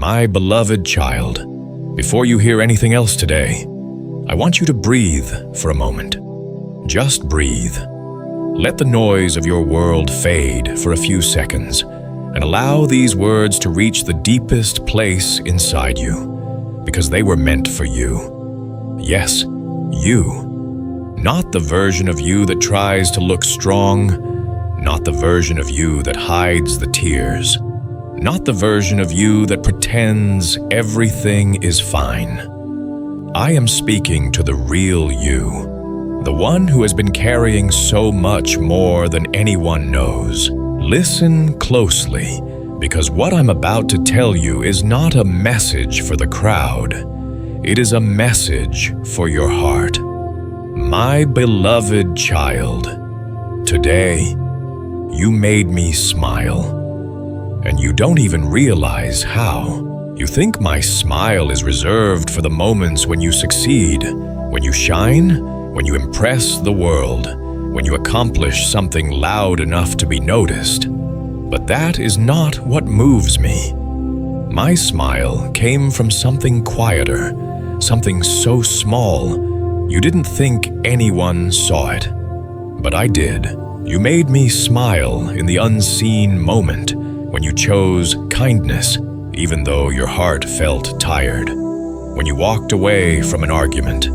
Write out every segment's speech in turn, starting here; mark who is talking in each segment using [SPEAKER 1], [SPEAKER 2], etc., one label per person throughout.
[SPEAKER 1] My beloved child, before you hear anything else today, I want you to breathe for a moment. Just breathe. Let the noise of your world fade for a few seconds and allow these words to reach the deepest place inside you, because they were meant for you. Yes, you. Not the version of you that tries to look strong, not the version of you that hides the tears, not the version of you that pretends everything is fine. I am speaking to the real you, the one who has been carrying so much more than anyone knows. Listen closely, because what I'm about to tell you is not a message for the crowd. It is a message for your heart. My beloved child, today you made me smile, and you don't even realize how. You think my smile is reserved for the moments when you succeed, when you shine, when you impress the world, when you accomplish something loud enough to be noticed. But that is not what moves me. My smile came from something quieter, something so small you didn't think anyone saw it. But I did. You made me smile in the unseen moment when you chose kindness, even though your heart felt tired. When you walked away from an argument,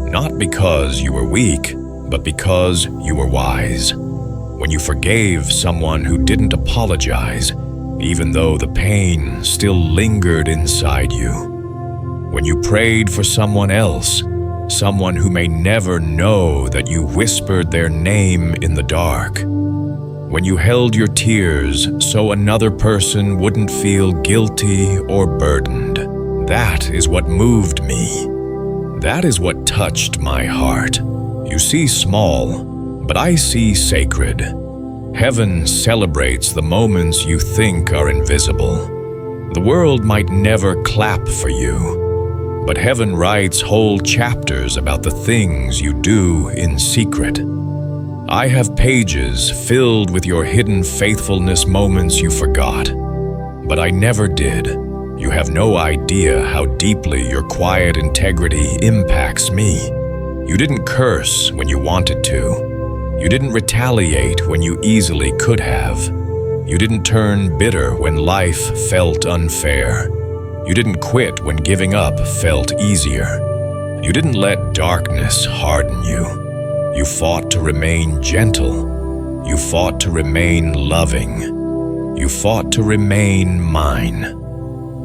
[SPEAKER 1] not because you were weak, but because you were wise. When you forgave someone who didn't apologize, even though the pain still lingered inside you. When you prayed for someone else, someone who may never know that you whispered their name in the dark. When you held your tears so another person wouldn't feel guilty or burdened. That is what moved me. That is what touched my heart. You see small, but I see sacred. Heaven celebrates the moments you think are invisible. The world might never clap for you, but heaven writes whole chapters about the things you do in secret. I have pages filled with your hidden faithfulness moments you forgot, but I never did. You have no idea how deeply your quiet integrity impacts me. You didn't curse when you wanted to. You didn't retaliate when you easily could have. You didn't turn bitter when life felt unfair. You didn't quit when giving up felt easier. You didn't let darkness harden you. You fought to remain gentle. You fought to remain loving. You fought to remain mine.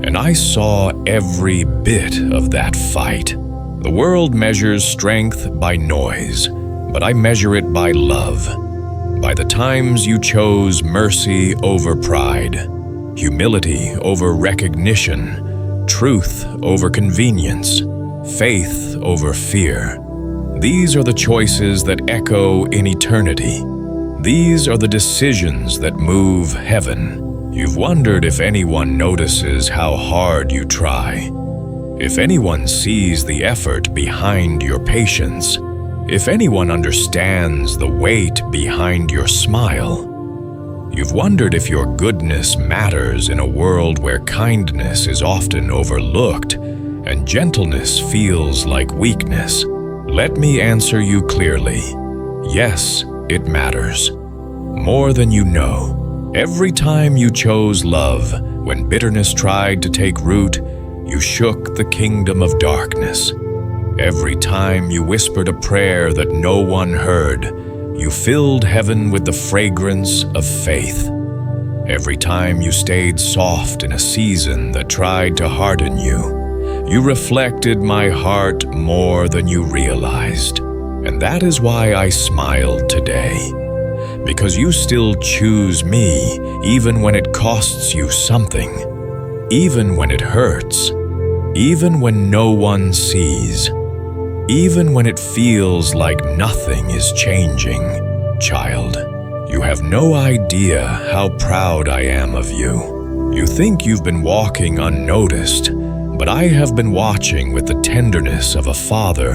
[SPEAKER 1] And I saw every bit of that fight. The world measures strength by noise, but I measure it by love. By the times you chose mercy over pride, humility over recognition, truth over convenience, faith over fear. These are the choices that echo in eternity. These are the decisions that move heaven. You've wondered if anyone notices how hard you try, if anyone sees the effort behind your patience, if anyone understands the weight behind your smile. You've wondered if your goodness matters in a world where kindness is often overlooked and gentleness feels like weakness. Let me answer you clearly. Yes, it matters. More than you know. Every time you chose love, when bitterness tried to take root, you shook the kingdom of darkness. Every time you whispered a prayer that no one heard, you filled heaven with the fragrance of faith. Every time you stayed soft in a season that tried to harden you, you reflected my heart more than you realized. And that is why I smile today. Because you still choose me even when it costs you something, even when it hurts, even when no one sees, even when it feels like nothing is changing. Child, you have no idea how proud I am of you. You think you've been walking unnoticed, but I have been watching with the tenderness of a father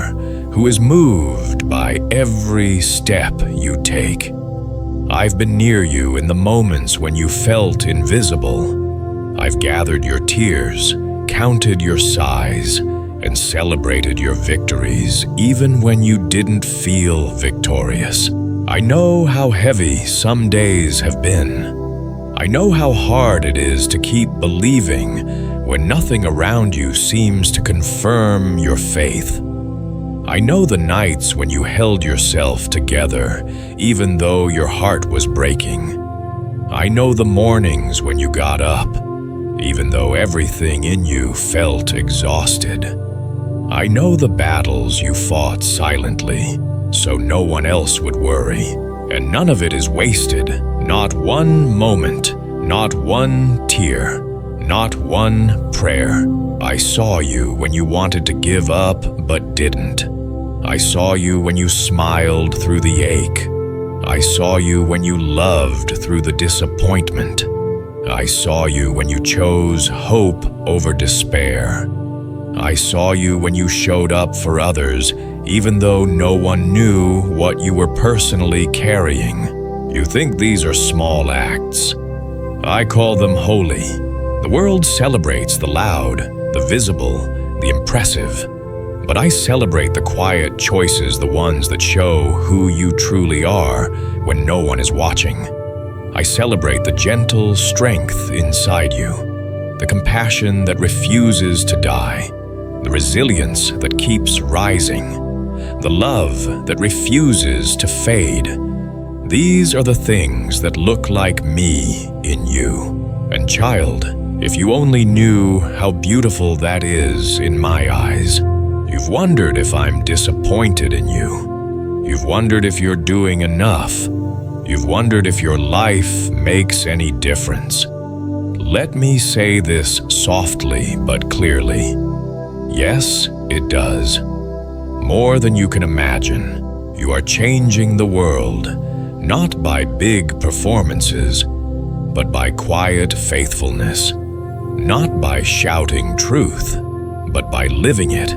[SPEAKER 1] who is moved by every step you take. I've been near you in the moments when you felt invisible. I've gathered your tears, counted your sighs and celebrated your victories even when you didn't feel victorious. I know how heavy some days have been. I know how hard it is to keep believing when nothing around you seems to confirm your faith. I know the nights when you held yourself together even though your heart was breaking. I know the mornings when you got up even though everything in you felt exhausted. I know the battles you fought silently so no one else would worry, and none of it is wasted. Not one moment, not one tear, not one prayer. I saw you when you wanted to give up but didn't. I saw you when you smiled through the ache. I saw you when you loved through the disappointment. I saw you when you chose hope over despair. I saw you when you showed up for others even though no one knew what you were personally carrying. You think these are small acts. I call them holy. The world celebrates the loud, the visible, the impressive. But I celebrate the quiet choices, the ones that show who you truly are when no one is watching. I celebrate the gentle strength inside you, the compassion that refuses to die, the resilience that keeps rising, the love that refuses to fade. These are the things that look like me in you. And child, if you only knew how beautiful that is in my eyes. You've wondered if I'm disappointed in you. You've wondered if you're doing enough. You've wondered if your life makes any difference. Let me say this softly but clearly. Yes, it does. More than you can imagine. You are changing the world, not by big performances, but by quiet faithfulness. Not by shouting truth, but by living it.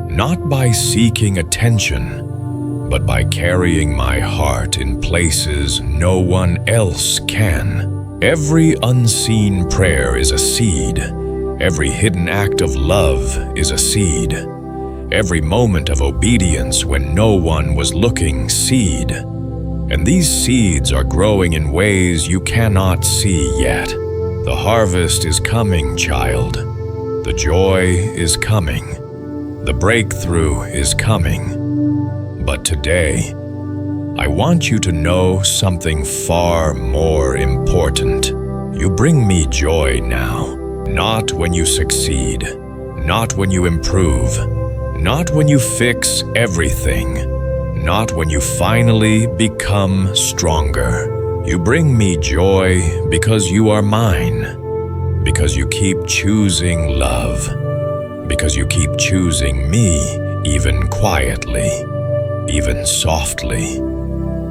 [SPEAKER 1] Not by seeking attention, but by carrying my heart in places no one else can. Every unseen prayer is a seed. Every hidden act of love is a seed. Every moment of obedience when no one was looking, seed. And these seeds are growing in ways you cannot see yet. The harvest is coming, child. The joy is coming. The breakthrough is coming. But today, I want you to know something far more important. You bring me joy now, not when you succeed, not when you improve, not when you fix everything, not when you finally become stronger. You bring me joy because you are mine, because you keep choosing love, because you keep choosing me even quietly, even softly,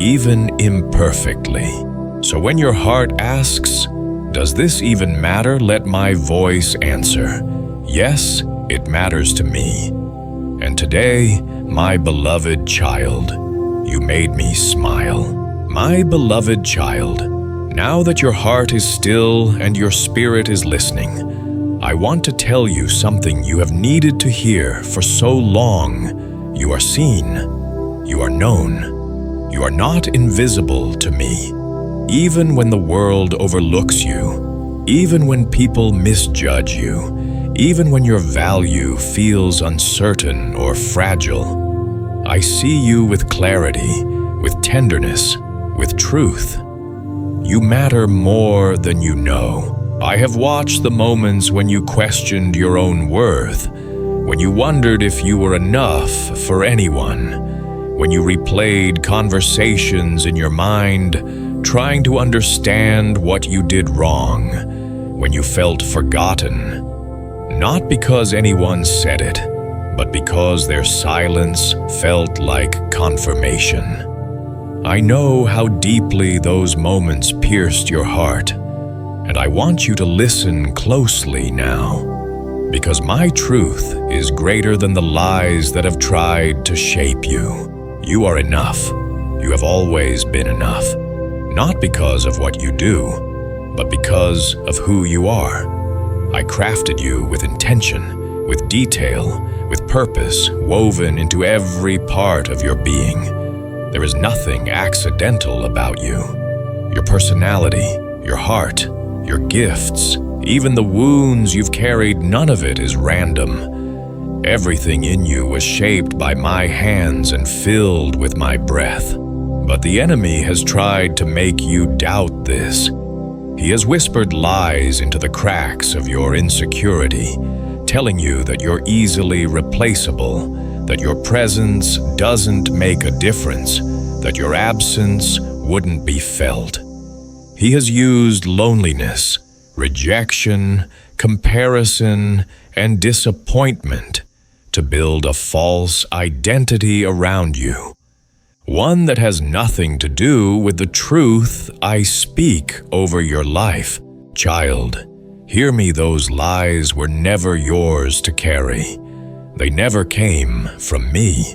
[SPEAKER 1] even imperfectly. So when your heart asks, does this even matter? Let my voice answer, yes, it matters to me. And today, my beloved child, you made me smile. My beloved child, now that your heart is still and your spirit is listening, I want to tell you something you have needed to hear for so long. You are seen. You are known. You are not invisible to me. Even when the world overlooks you, even when people misjudge you, even when your value feels uncertain or fragile, I see you with clarity, with tenderness, with truth. You matter more than you know. I have watched the moments when you questioned your own worth, when you wondered if you were enough for anyone, when you replayed conversations in your mind, trying to understand what you did wrong, when you felt forgotten. Not because anyone said it, but because their silence felt like confirmation. I know how deeply those moments pierced your heart, and I want you to listen closely now, because my truth is greater than the lies that have tried to shape you. You are enough. You have always been enough, not because of what you do, but because of who you are. I crafted you with intention, with detail, with purpose woven into every part of your being. There is nothing accidental about you. Your personality, your heart, your gifts, even the wounds you've carried, none of it is random. Everything in you was shaped by my hands and filled with my breath. But the enemy has tried to make you doubt this. He has whispered lies into the cracks of your insecurity, telling you that you're easily replaceable, that your presence doesn't make a difference, that your absence wouldn't be felt. He has used loneliness, rejection, comparison, and disappointment to build a false identity around you. One that has nothing to do with the truth I speak over your life. Child, hear me, those lies were never yours to carry. They never came from me.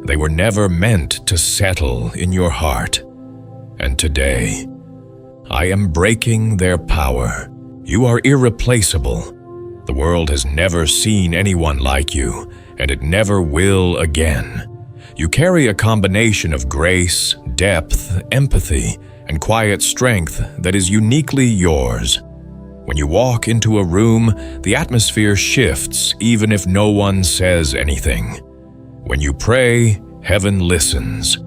[SPEAKER 1] They were never meant to settle in your heart. And today, I am breaking their power. You are irreplaceable. The world has never seen anyone like you, and it never will again. You carry a combination of grace, depth, empathy, and quiet strength that is uniquely yours. When you walk into a room, the atmosphere shifts even if no one says anything. When you pray, heaven listens.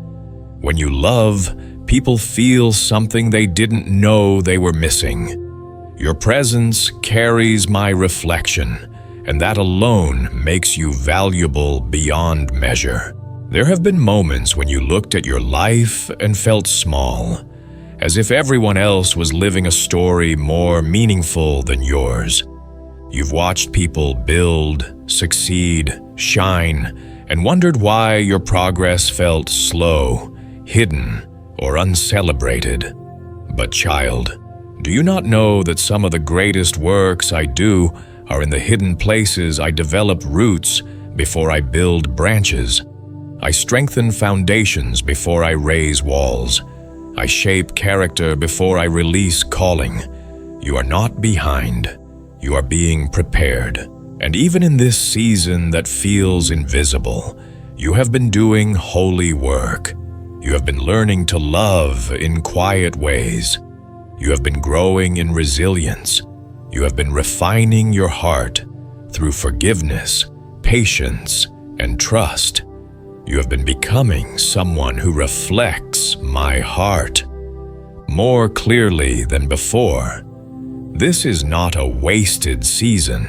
[SPEAKER 1] When you love, people feel something they didn't know they were missing. Your presence carries my reflection, and that alone makes you valuable beyond measure. There have been moments when you looked at your life and felt small, as if everyone else was living a story more meaningful than yours. You've watched people build, succeed, shine, and wondered why your progress felt slow, hidden, or uncelebrated. But child, do you not know that some of the greatest works I do are in the hidden places I develop roots before I build branches? I strengthen foundations before I raise walls. I shape character before I release calling. You are not behind. You are being prepared. And even in this season that feels invisible, you have been doing holy work. You have been learning to love in quiet ways. You have been growing in resilience. You have been refining your heart through forgiveness, patience, and trust. You have been becoming someone who reflects my heart more clearly than before. This is not a wasted season.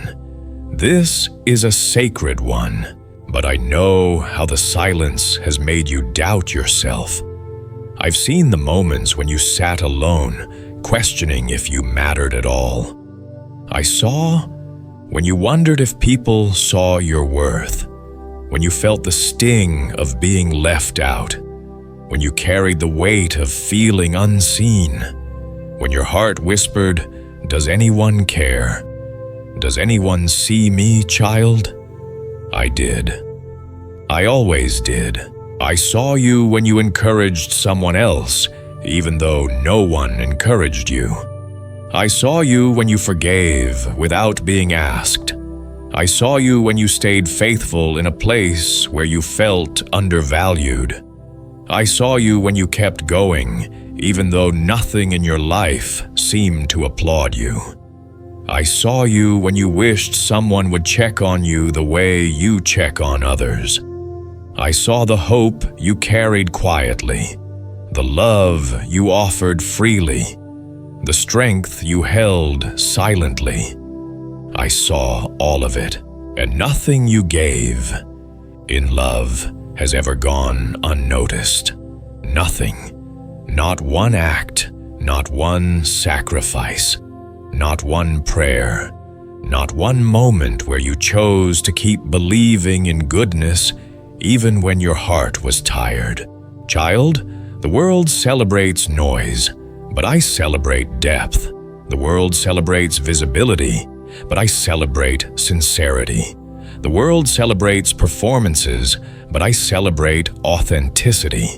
[SPEAKER 1] This is a sacred one. But I know how the silence has made you doubt yourself. I've seen the moments when you sat alone, questioning if you mattered at all. I saw when you wondered if people saw your worth, when you felt the sting of being left out, when you carried the weight of feeling unseen, when your heart whispered, "Does anyone care? Does anyone see me, child?" I did. I always did. I saw you when you encouraged someone else, even though no one encouraged you. I saw you when you forgave without being asked. I saw you when you stayed faithful in a place where you felt undervalued. I saw you when you kept going, even though nothing in your life seemed to applaud you. I saw you when you wished someone would check on you the way you check on others. I saw the hope you carried quietly, the love you offered freely, the strength you held silently. I saw all of it, and nothing you gave in love has ever gone unnoticed. Nothing. Not one act, not one sacrifice, not one prayer, not one moment where you chose to keep believing in goodness even when your heart was tired. Child, the world celebrates noise, but I celebrate depth. The world celebrates visibility, but I celebrate sincerity. The world celebrates performances, but I celebrate authenticity.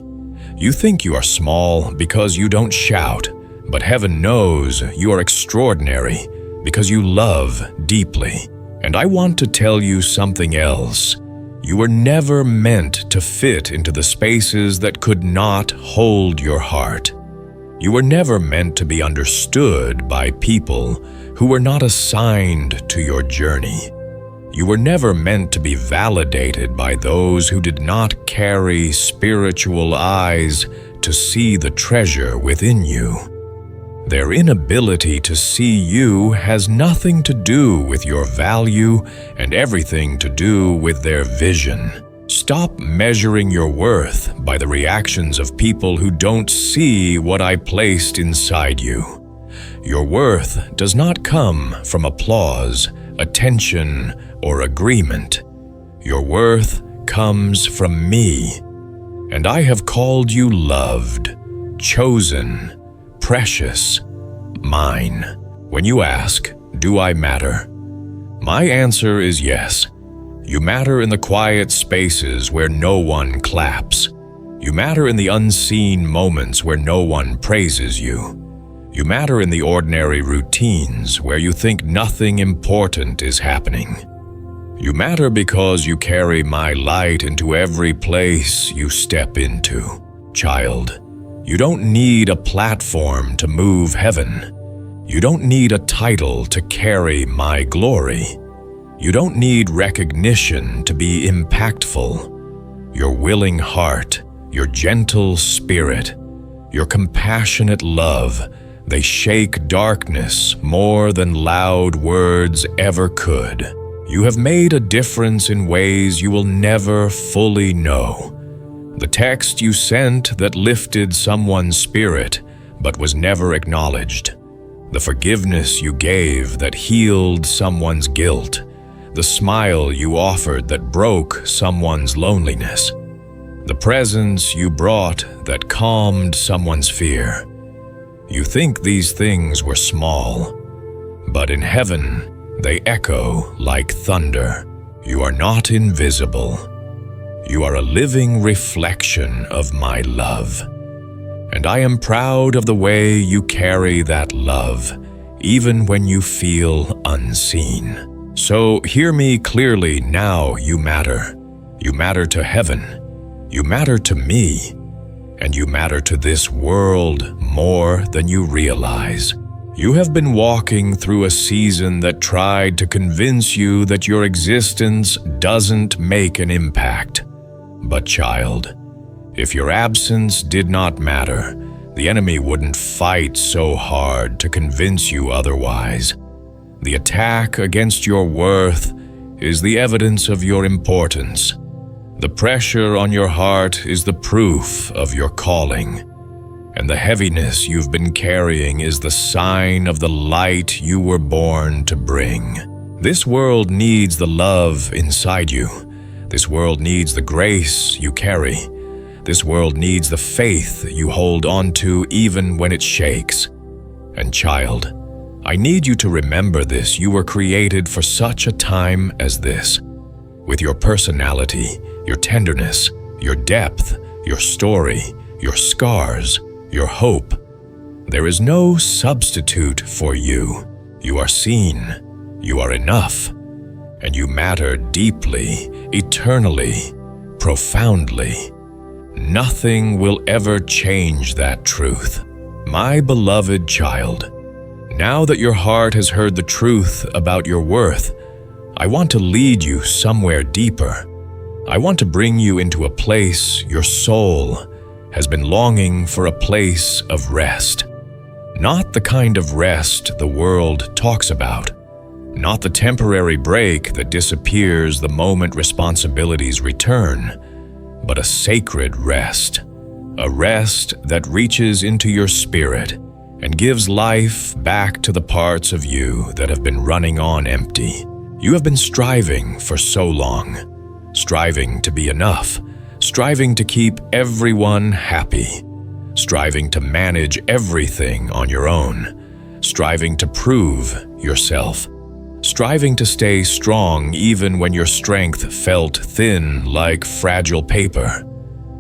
[SPEAKER 1] You think you are small because you don't shout, but heaven knows you are extraordinary because you love deeply. And I want to tell you something else. You were never meant to fit into the spaces that could not hold your heart. You were never meant to be understood by people who were not assigned to your journey. You were never meant to be validated by those who did not carry spiritual eyes to see the treasure within you. Their inability to see you has nothing to do with your value and everything to do with their vision. Stop measuring your worth by the reactions of people who don't see what I placed inside you. Your worth does not come from applause, attention, or agreement. Your worth comes from me, and I have called you loved, chosen, precious, mine. When you ask, do I matter? My answer is yes. You matter in the quiet spaces where no one claps. You matter in the unseen moments where no one praises you. You matter in the ordinary routines where you think nothing important is happening. You matter because you carry my light into every place you step into. Child, you don't need a platform to move heaven. You don't need a title to carry my glory. You don't need recognition to be impactful. Your willing heart, your gentle spirit, your compassionate love, they shake darkness more than loud words ever could. You have made a difference in ways you will never fully know. The text you sent that lifted someone's spirit but was never acknowledged. The forgiveness you gave that healed someone's guilt. The smile you offered that broke someone's loneliness. The presence you brought that calmed someone's fear. You think these things were small, but in heaven they echo like thunder. You are not invisible. You are a living reflection of my love. And I am proud of the way you carry that love, even when you feel unseen. So hear me clearly now, you matter. You matter to heaven. You matter to me. And you matter to this world more than you realize. You have been walking through a season that tried to convince you that your existence doesn't make an impact. But child, if your absence did not matter, the enemy wouldn't fight so hard to convince you otherwise. The attack against your worth is the evidence of your importance. The pressure on your heart is the proof of your calling. And the heaviness you've been carrying is the sign of the light you were born to bring. This world needs the love inside you. This world needs the grace you carry. This world needs the faith you hold on to even when it shakes. And child, I need you to remember this. You were created for such a time as this. With your personality, your tenderness, your depth, your story, your scars, your hope. There is no substitute for you. You are seen. You are enough. And you matter deeply, eternally, profoundly. Nothing will ever change that truth. My beloved child, now that your heart has heard the truth about your worth, I want to lead you somewhere deeper. I want to bring you into a place your soul has been longing for, a place of rest. Not the kind of rest the world talks about. Not the temporary break that disappears the moment responsibilities return, but a sacred rest. A rest that reaches into your spirit and gives life back to the parts of you that have been running on empty. You have been striving for so long, striving to be enough, striving to keep everyone happy, striving to manage everything on your own, striving to prove yourself, striving to stay strong even when your strength felt thin like fragile paper.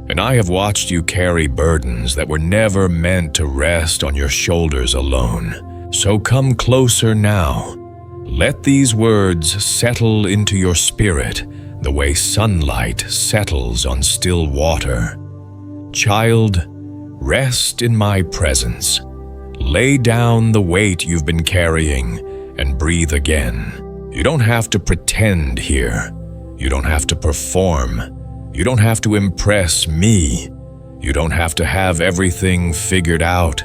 [SPEAKER 1] And I have watched you carry burdens that were never meant to rest on your shoulders alone. So come closer now. Let these words settle into your spirit the way sunlight settles on still water. Child, rest in my presence. Lay down the weight you've been carrying and breathe again. You don't have to pretend here. You don't have to perform. You don't have to impress me. You don't have to have everything figured out.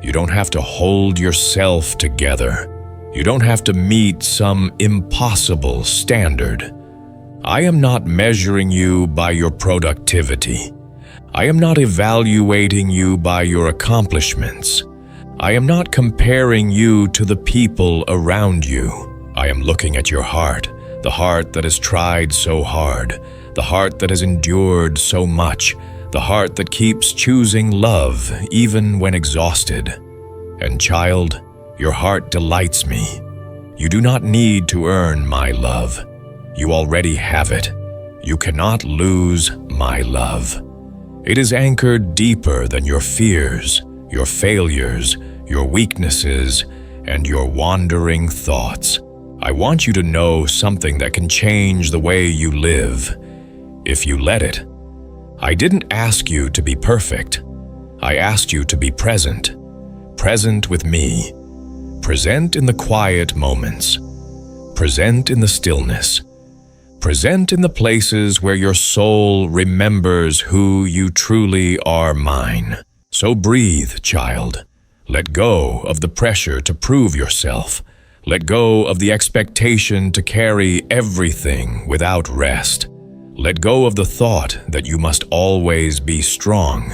[SPEAKER 1] You don't have to hold yourself together. You don't have to meet some impossible standard. I am not measuring you by your productivity. I am not evaluating you by your accomplishments. I am not comparing you to the people around you. I am looking at your heart, the heart that has tried so hard, the heart that has endured so much, the heart that keeps choosing love even when exhausted. And child, your heart delights me. You do not need to earn my love. You already have it. You cannot lose my love. It is anchored deeper than your fears, your failures, your weaknesses, and your wandering thoughts. I want you to know something that can change the way you live, if you let it. I didn't ask you to be perfect. I asked you to be present. Present with me. Present in the quiet moments. Present in the stillness. Present in the places where your soul remembers who you truly are mine. So breathe, child. Let go of the pressure to prove yourself. Let go of the expectation to carry everything without rest. Let go of the thought that you must always be strong.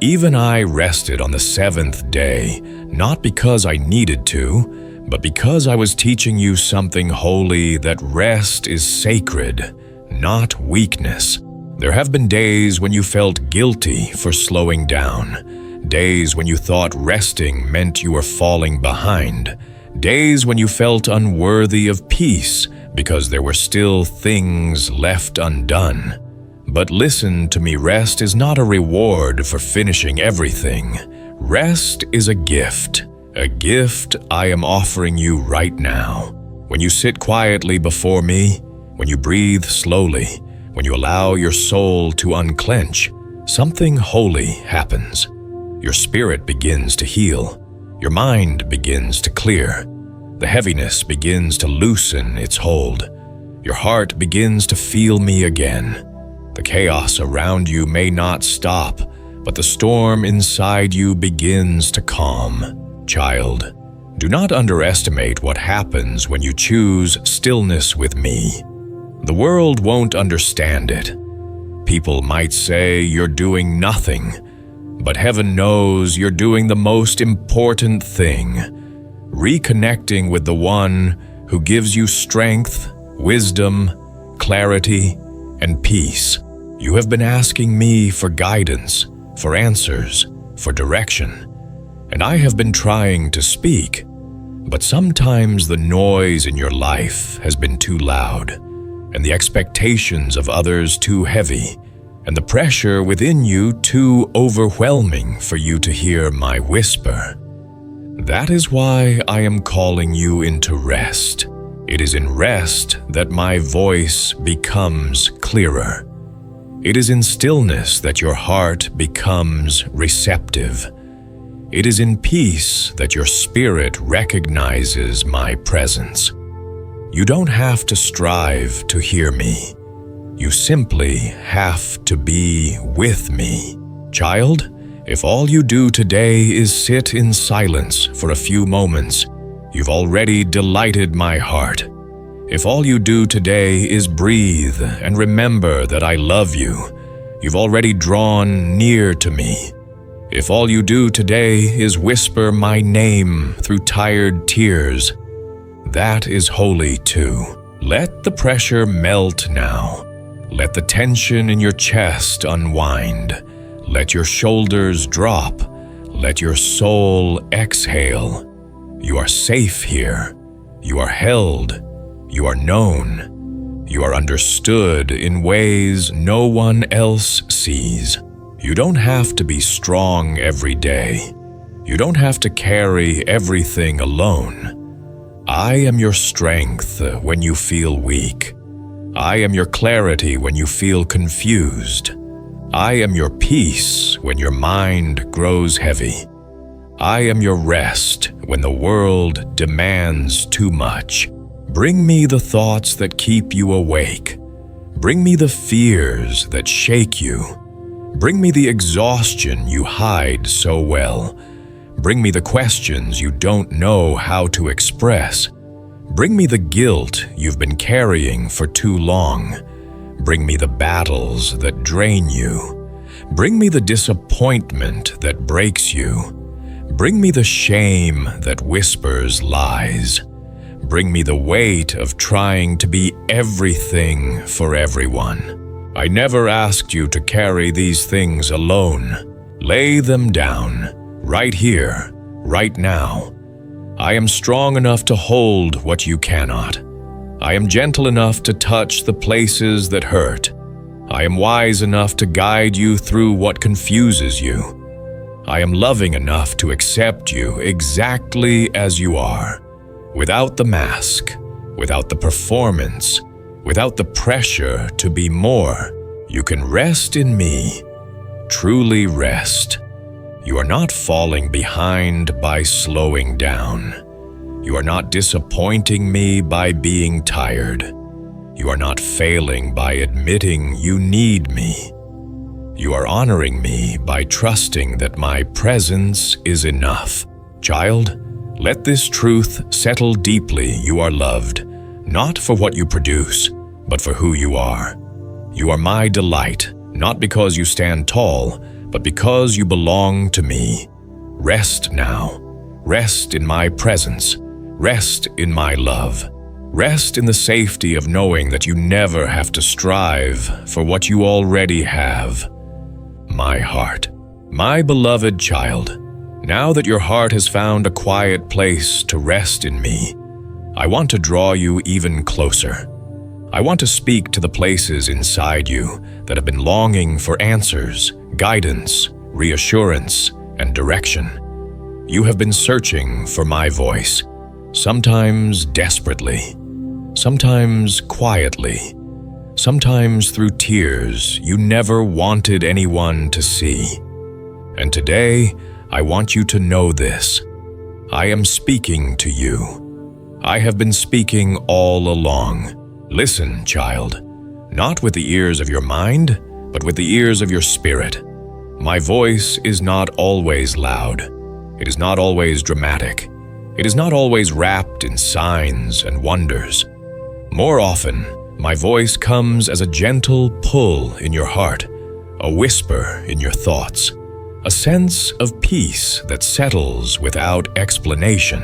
[SPEAKER 1] Even I rested on the seventh day, not because I needed to, but because I was teaching you something holy, that rest is sacred, not weakness. There have been days when you felt guilty for slowing down, days when you thought resting meant you were falling behind, days when you felt unworthy of peace because there were still things left undone. But listen to me, rest is not a reward for finishing everything. Rest is a gift I am offering you right now. When you sit quietly before me, when you breathe slowly, when you allow your soul to unclench, something holy happens. Your spirit begins to heal. Your mind begins to clear. The heaviness begins to loosen its hold. Your heart begins to feel me again. The chaos around you may not stop, but the storm inside you begins to calm. Child, do not underestimate what happens when you choose stillness with me. The world won't understand it. People might say you're doing nothing, but heaven knows you're doing the most important thing, reconnecting with the one who gives you strength, wisdom, clarity, and peace. You have been asking me for guidance, for answers, for direction, and I have been trying to speak, but sometimes the noise in your life has been too loud, and the expectations of others too heavy, and the pressure within you too overwhelming for you to hear my whisper. That is why I am calling you into rest. It is in rest that my voice becomes clearer. It is in stillness that your heart becomes receptive. It is in peace that your spirit recognizes my presence. You don't have to strive to hear me. You simply have to be with me. Child, if all you do today is sit in silence for a few moments, you've already delighted my heart. If all you do today is breathe and remember that I love you, you've already drawn near to me. If all you do today is whisper my name through tired tears, that is holy too. Let the pressure melt now. Let the tension in your chest unwind. Let your shoulders drop. Let your soul exhale. You are safe here. You are held. You are known. You are understood in ways no one else sees. You don't have to be strong every day. You don't have to carry everything alone. I am your strength when you feel weak. I am your clarity when you feel confused. I am your peace when your mind grows heavy. I am your rest when the world demands too much. Bring me the thoughts that keep you awake. Bring me the fears that shake you. Bring me the exhaustion you hide so well. Bring me the questions you don't know how to express. Bring me the guilt you've been carrying for too long. Bring me the battles that drain you. Bring me the disappointment that breaks you. Bring me the shame that whispers lies. Bring me the weight of trying to be everything for everyone. I never asked you to carry these things alone. Lay them down, right here, right now. I am strong enough to hold what you cannot. I am gentle enough to touch the places that hurt. I am wise enough to guide you through what confuses you. I am loving enough to accept you exactly as you are, without the mask, without the performance, without the pressure to be more. You can rest in me, truly rest. You are not falling behind by slowing down. You are not disappointing me by being tired. You are not failing by admitting you need me. You are honoring me by trusting that my presence is enough. Child, let this truth settle deeply. You are loved, not for what you produce, but for who you are. You are my delight, not because you stand tall, but because you belong to me. Rest now. Rest in my presence. Rest in my love. Rest in the safety of knowing that you never have to strive for what you already have. My heart, my beloved child, now that your heart has found a quiet place to rest in me, I want to draw you even closer. I want to speak to the places inside you that have been longing for answers, guidance, reassurance, and direction. You have been searching for my voice, sometimes desperately, sometimes quietly, sometimes through tears you never wanted anyone to see. And today, I want you to know this. I am speaking to you. I have been speaking all along. Listen, child, not with the ears of your mind, but with the ears of your spirit. My voice is not always loud. It is not always dramatic. It is not always wrapped in signs and wonders. More often, my voice comes as a gentle pull in your heart, a whisper in your thoughts, a sense of peace that settles without explanation,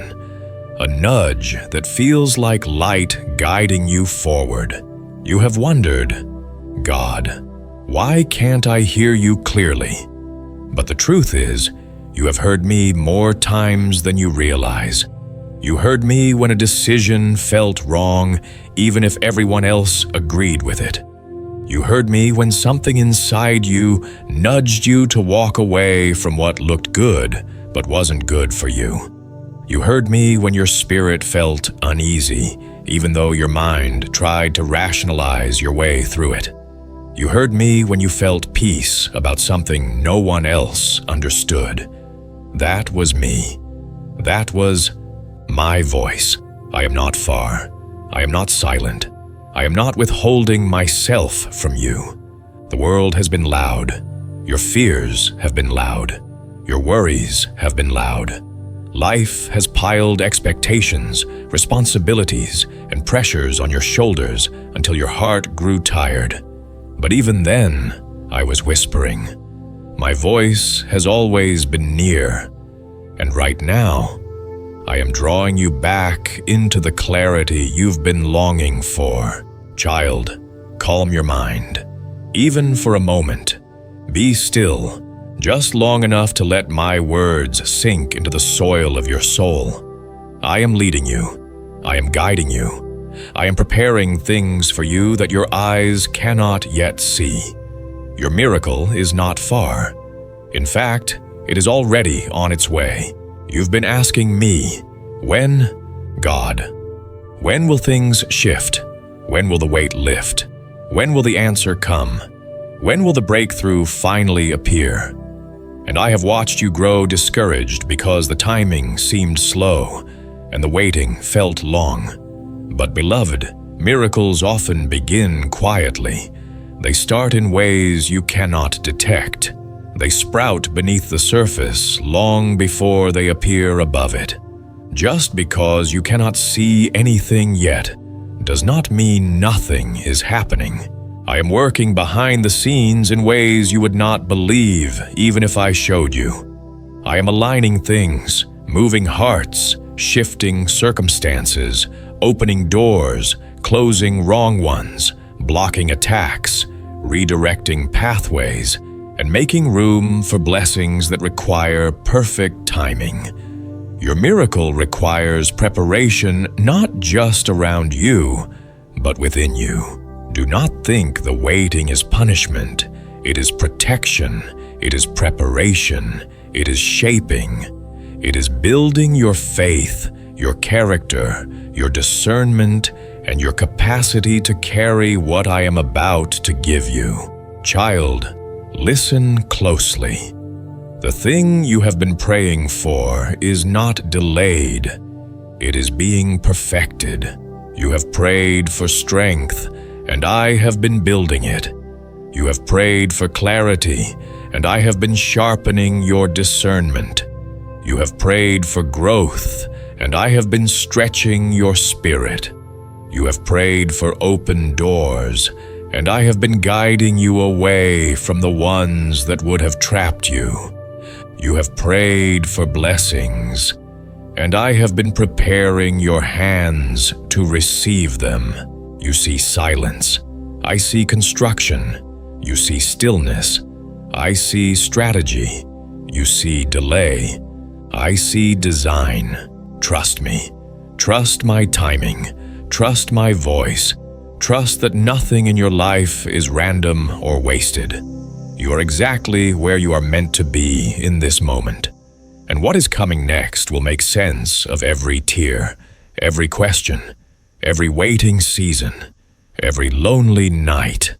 [SPEAKER 1] a nudge that feels like light guiding you forward. You have wondered, God, why can't I hear you clearly? But the truth is, you have heard me more times than you realize. You heard me when a decision felt wrong, even if everyone else agreed with it. You heard me when something inside you nudged you to walk away from what looked good but wasn't good for you. You heard me when your spirit felt uneasy, even though your mind tried to rationalize your way through it. You heard me when you felt peace about something no one else understood. That was me. That was my voice. I am not far. I am not silent. I am not withholding myself from you. The world has been loud. Your fears have been loud. Your worries have been loud. Life has piled expectations, responsibilities, and pressures on your shoulders until your heart grew tired. But even then, I was whispering. My voice has always been near. And right now, I am drawing you back into the clarity you've been longing for. Child, calm your mind. Even for a moment. Be still, just long enough to let my words sink into the soil of your soul. I am leading you. I am guiding you. I am preparing things for you that your eyes cannot yet see. Your miracle is not far. In fact, It is already on its way. You've been asking me, when? God. When will things shift? When will the weight lift? When will the answer come? When will the breakthrough finally appear? And I have watched you grow discouraged because the timing seemed slow and the waiting felt long. But beloved, miracles often begin quietly. They start in ways you cannot detect. They sprout beneath the surface long before they appear above it. Just because you cannot see anything yet does not mean nothing is happening. I am working behind the scenes in ways you would not believe even if I showed you. I am aligning things, moving hearts, shifting circumstances, opening doors, closing wrong ones, blocking attacks, redirecting pathways, and making room for blessings that require perfect timing. Your miracle requires preparation not just around you, but within you. Do not think the waiting is punishment. It is protection. It is preparation. It is shaping. It is building your faith, your character, your discernment, and your capacity to carry what I am about to give you. Child, listen closely. The thing you have been praying for is not delayed. It is being perfected. You have prayed for strength, and I have been building it. You have prayed for clarity, and I have been sharpening your discernment. You have prayed for growth, and I have been stretching your spirit. You have prayed for open doors, and I have been guiding you away from the ones that would have trapped you. You have prayed for blessings, and I have been preparing your hands to receive them. You see silence. I see construction. You see stillness. I see strategy. You see delay. I see design. Trust me. Trust my timing. Trust my voice. Trust that nothing in your life is random or wasted. You are exactly where you are meant to be in this moment. And what is coming next will make sense of every tear, every question, every waiting season, every lonely night,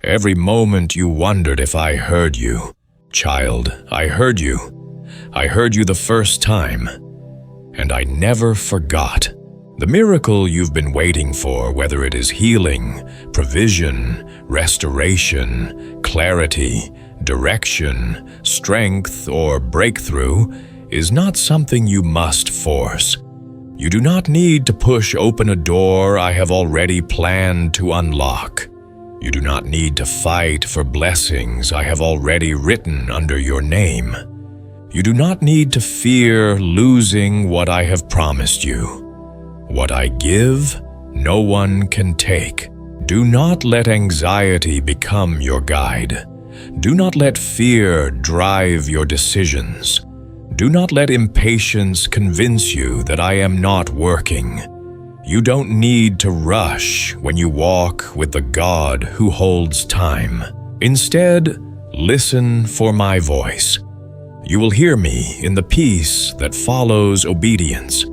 [SPEAKER 1] every moment you wondered if I heard you. Child, I heard you. I heard you the first time, and I never forgot. The miracle you've been waiting for, whether it is healing, provision, restoration, clarity, direction, strength, or breakthrough, is not something you must force. You do not need to push open a door I have already planned to unlock. You do not need to fight for blessings I have already written under your name. You do not need to fear losing what I have promised you. What I give, no one can take. Do not let anxiety become your guide. Do not let fear drive your decisions. Do not let impatience convince you that I am not working. You don't need to rush when you walk with the God who holds time. Instead, listen for my voice. You will hear me in the peace that follows obedience.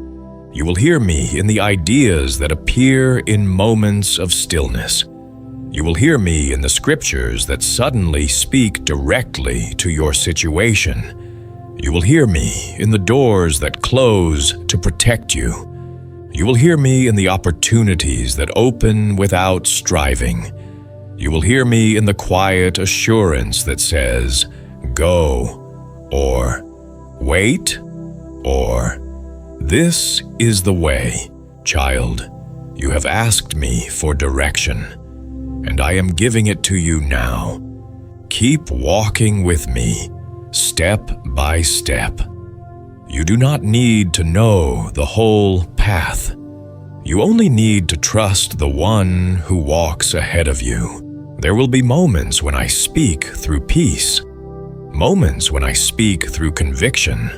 [SPEAKER 1] You will hear me in the ideas that appear in moments of stillness. You will hear me in the scriptures that suddenly speak directly to your situation. You will hear me in the doors that close to protect you. You will hear me in the opportunities that open without striving. You will hear me in the quiet assurance that says, go, or wait, or this is the way. Child, you have asked me for direction, and I am giving it to you now. Keep walking with me, step by step. You do not need to know the whole path. You only need to trust the one who walks ahead of you. There will be moments when I speak through peace, moments when I speak through conviction,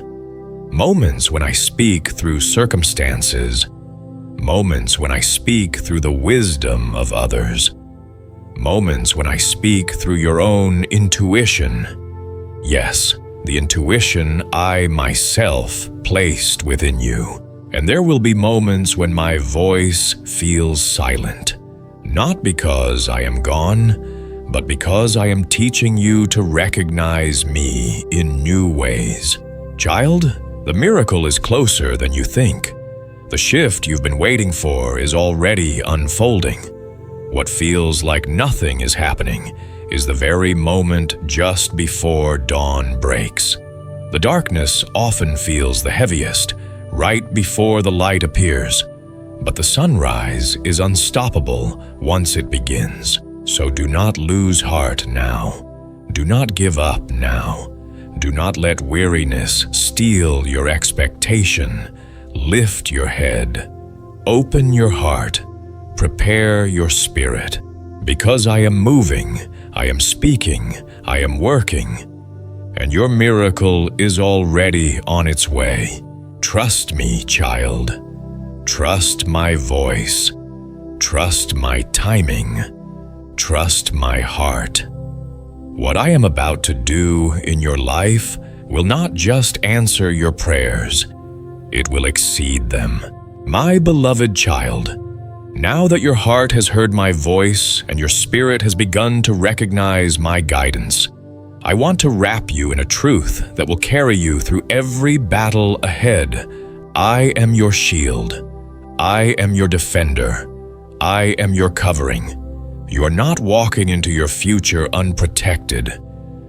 [SPEAKER 1] moments when I speak through circumstances, moments when I speak through the wisdom of others, moments when I speak through your own intuition. Yes, the intuition I myself placed within you. And there will be moments when my voice feels silent, not because I am gone, but because I am teaching you to recognize me in new ways. Child, the miracle is closer than you think. The shift you've been waiting for is already unfolding. What feels like nothing is happening is the very moment just before dawn breaks. The darkness often feels the heaviest right before the light appears, but the sunrise is unstoppable once it begins. So do not lose heart now. Do not give up now. Do not let weariness steal your expectation. Lift your head. Open your heart. Prepare your spirit. Because I am moving, I am speaking, I am working, and your miracle is already on its way. Trust me, child. Trust my voice. Trust my timing. Trust my heart. What I am about to do in your life will not just answer your prayers, it will exceed them. My beloved child, now that your heart has heard my voice and your spirit has begun to recognize my guidance, I want to wrap you in a truth that will carry you through every battle ahead. I am your shield. I am your defender. I am your covering. You are not walking into your future unprotected.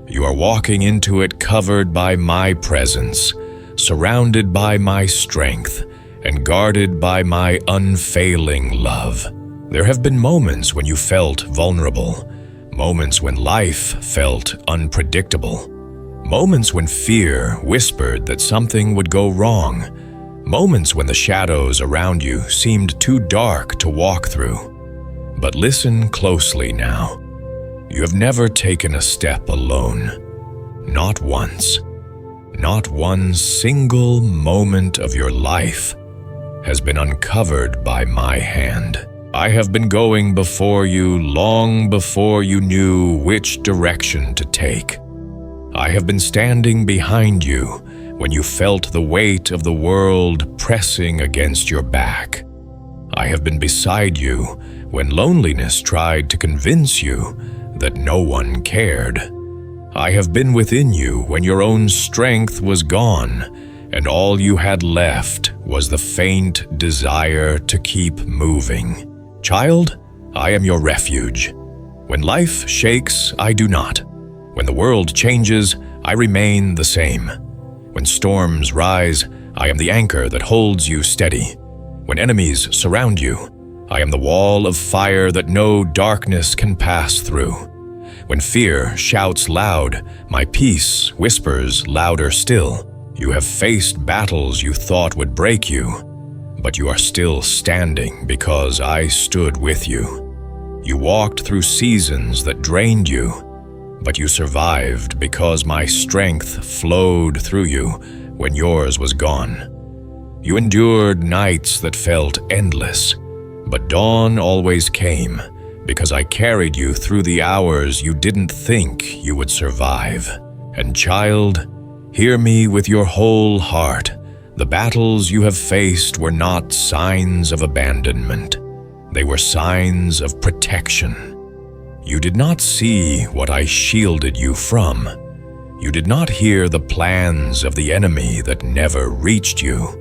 [SPEAKER 1] You are walking into it covered by my presence, surrounded by my strength, and guarded by my unfailing love. There have been moments when you felt vulnerable, moments when life felt unpredictable, moments when fear whispered that something would go wrong, moments when the shadows around you seemed too dark to walk through. But listen closely now. You have never taken a step alone. Not once. Not one single moment of your life has been uncovered by my hand. I have been going before you long before you knew which direction to take. I have been standing behind you when you felt the weight of the world pressing against your back. I have been beside you when loneliness tried to convince you that no one cared. I have been within you when your own strength was gone and all you had left was the faint desire to keep moving. Child, I am your refuge. When life shakes, I do not. When the world changes, I remain the same. When storms rise, I am the anchor that holds you steady. When enemies surround you, I am the wall of fire that no darkness can pass through. When fear shouts loud, my peace whispers louder still. You have faced battles you thought would break you, but you are still standing because I stood with you. You walked through seasons that drained you, but you survived because my strength flowed through you when yours was gone. You endured nights that felt endless, but dawn always came because I carried you through the hours you didn't think you would survive. And child, hear me with your whole heart. The battles you have faced were not signs of abandonment. They were signs of protection. You did not see what I shielded you from. You did not hear the plans of the enemy that never reached you.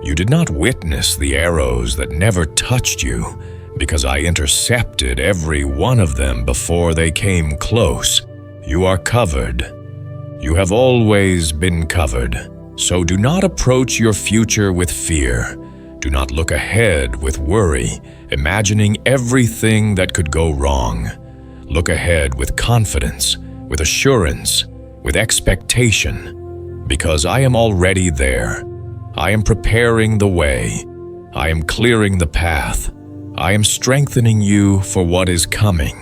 [SPEAKER 1] You did not witness the arrows that never touched you because I intercepted every one of them before they came close. You are covered. You have always been covered. So do not approach your future with fear. Do not look ahead with worry, imagining everything that could go wrong. Look ahead with confidence, with assurance, with expectation, because I am already there. I am preparing the way. I am clearing the path. I am strengthening you for what is coming.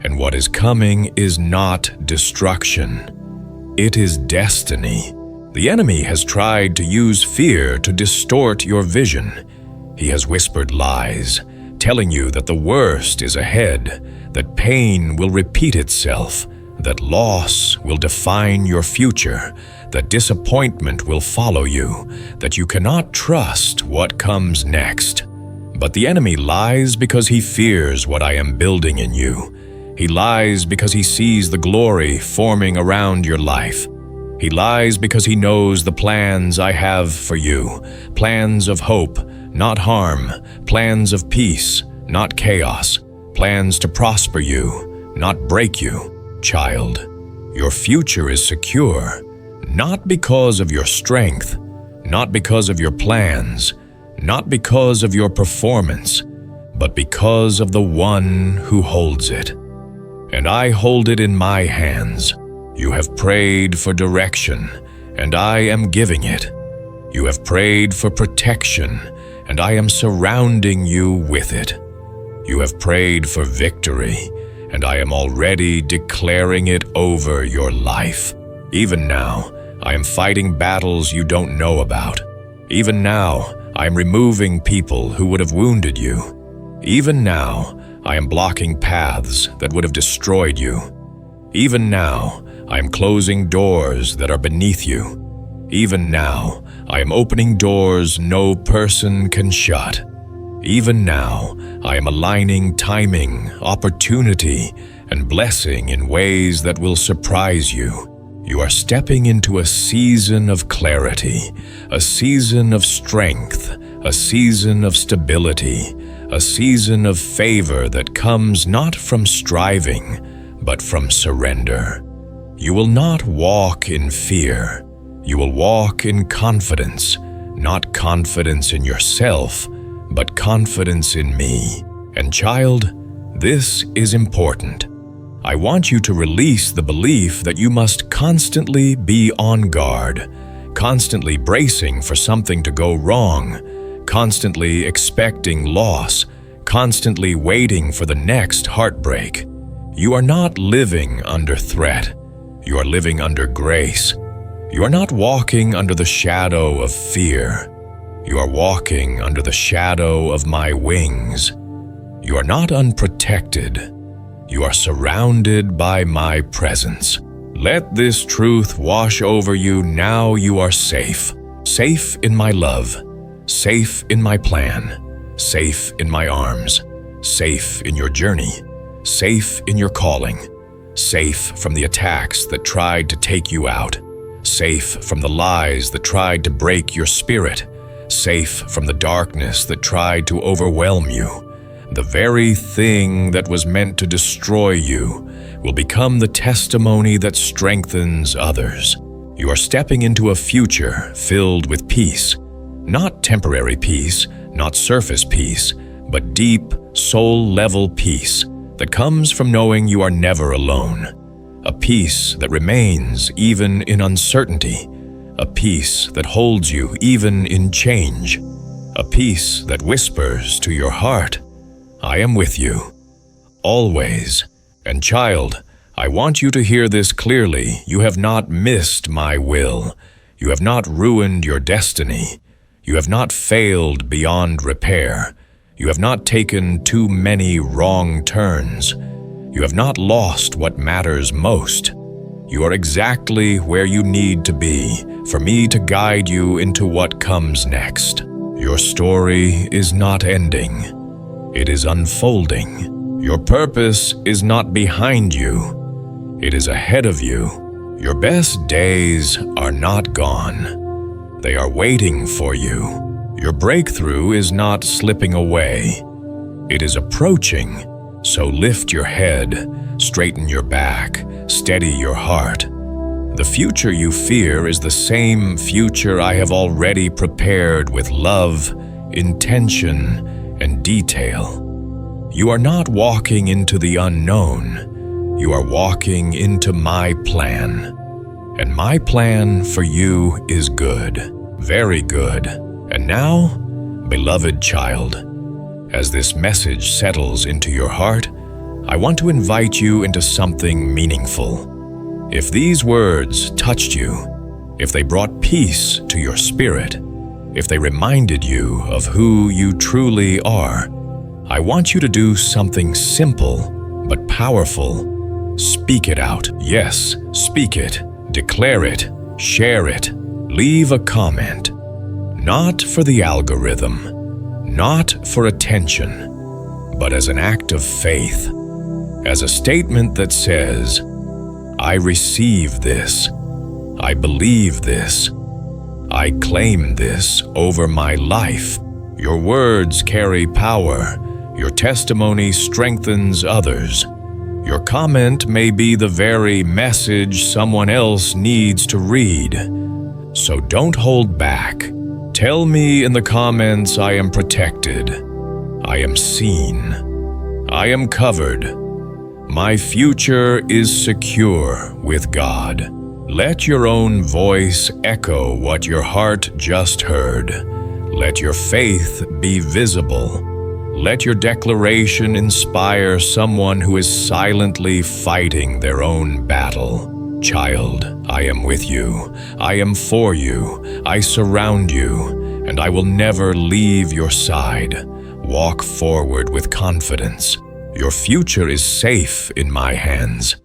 [SPEAKER 1] And what is coming is not destruction. It is destiny. The enemy has tried to use fear to distort your vision. He has whispered lies, telling you that the worst is ahead, that pain will repeat itself, that loss will define your future, that disappointment will follow you, that you cannot trust what comes next. But the enemy lies because he fears what I am building in you. He lies because he sees the glory forming around your life. He lies because he knows the plans I have for you, plans of hope, not harm, plans of peace, not chaos, plans to prosper you, not break you, child. Your future is secure, not because of your strength, not because of your plans, not because of your performance, but because of the one who holds it. And I hold it in my hands. You have prayed for direction, and I am giving it. You have prayed for protection, and I am surrounding you with it. You have prayed for victory, and I am already declaring it over your life. Even now, I am fighting battles you don't know about. Even now, I am removing people who would have wounded you. Even now, I am blocking paths that would have destroyed you. Even now, I am closing doors that are beneath you. Even now, I am opening doors no person can shut. Even now, I am aligning timing, opportunity, and blessing in ways that will surprise you. You are stepping into a season of clarity, a season of strength, a season of stability, a season of favor that comes not from striving, but from surrender. You will not walk in fear. You will walk in confidence, not confidence in yourself, but confidence in me. And child, this is important. I want you to release the belief that you must constantly be on guard, constantly bracing for something to go wrong, constantly expecting loss, constantly waiting for the next heartbreak. You are not living under threat. You are living under grace. You are not walking under the shadow of fear. You are walking under the shadow of my wings. You are not unprotected. You are surrounded by my presence. Let this truth wash over you. Now you are safe. Safe in my love. Safe in my plan. Safe in my arms. Safe in your journey. Safe in your calling. Safe from the attacks that tried to take you out. Safe from the lies that tried to break your spirit. Safe from the darkness that tried to overwhelm you. The very thing that was meant to destroy you will become the testimony that strengthens others. You are stepping into a future filled with peace. Not temporary peace, not surface peace, but deep, soul-level peace that comes from knowing you are never alone. A peace that remains even in uncertainty. A peace that holds you even in change. A peace that whispers to your heart, I am with you, always. And child, I want you to hear this clearly. You have not missed my will. You have not ruined your destiny. You have not failed beyond repair. You have not taken too many wrong turns. You have not lost what matters most. You are exactly where you need to be for me to guide you into what comes next. Your story is not ending. It is unfolding. Your purpose is not behind you. It is ahead of you. Your best days are not gone. They are waiting for you. Your breakthrough is not slipping away. It is approaching. So lift your head, straighten your back, steady your heart. The future you fear is the same future I have already prepared with love, intention, and detail. You are not walking into the unknown. You are walking into my plan. And my plan for you is good, very good. And now, beloved child, as this message settles into your heart, I want to invite you into something meaningful. If these words touched you, if they brought peace to your spirit, if they reminded you of who you truly are, I want you to do something simple but powerful. Speak it out. Yes, speak it. Declare it. Share it. Leave a comment. Not for the algorithm, not for attention, but as an act of faith, as a statement that says, I receive this, I believe this, I claim this over my life. Your words carry power. Your testimony strengthens others. Your comment may be the very message someone else needs to read. So don't hold back. Tell me in the comments I am protected. I am seen. I am covered. My future is secure with God. Let your own voice echo what your heart just heard. Let your faith be visible. Let your declaration inspire someone who is silently fighting their own battle. Child, I am with you. I am for you. I surround you, and I will never leave your side. Walk forward with confidence. Your future is safe in my hands.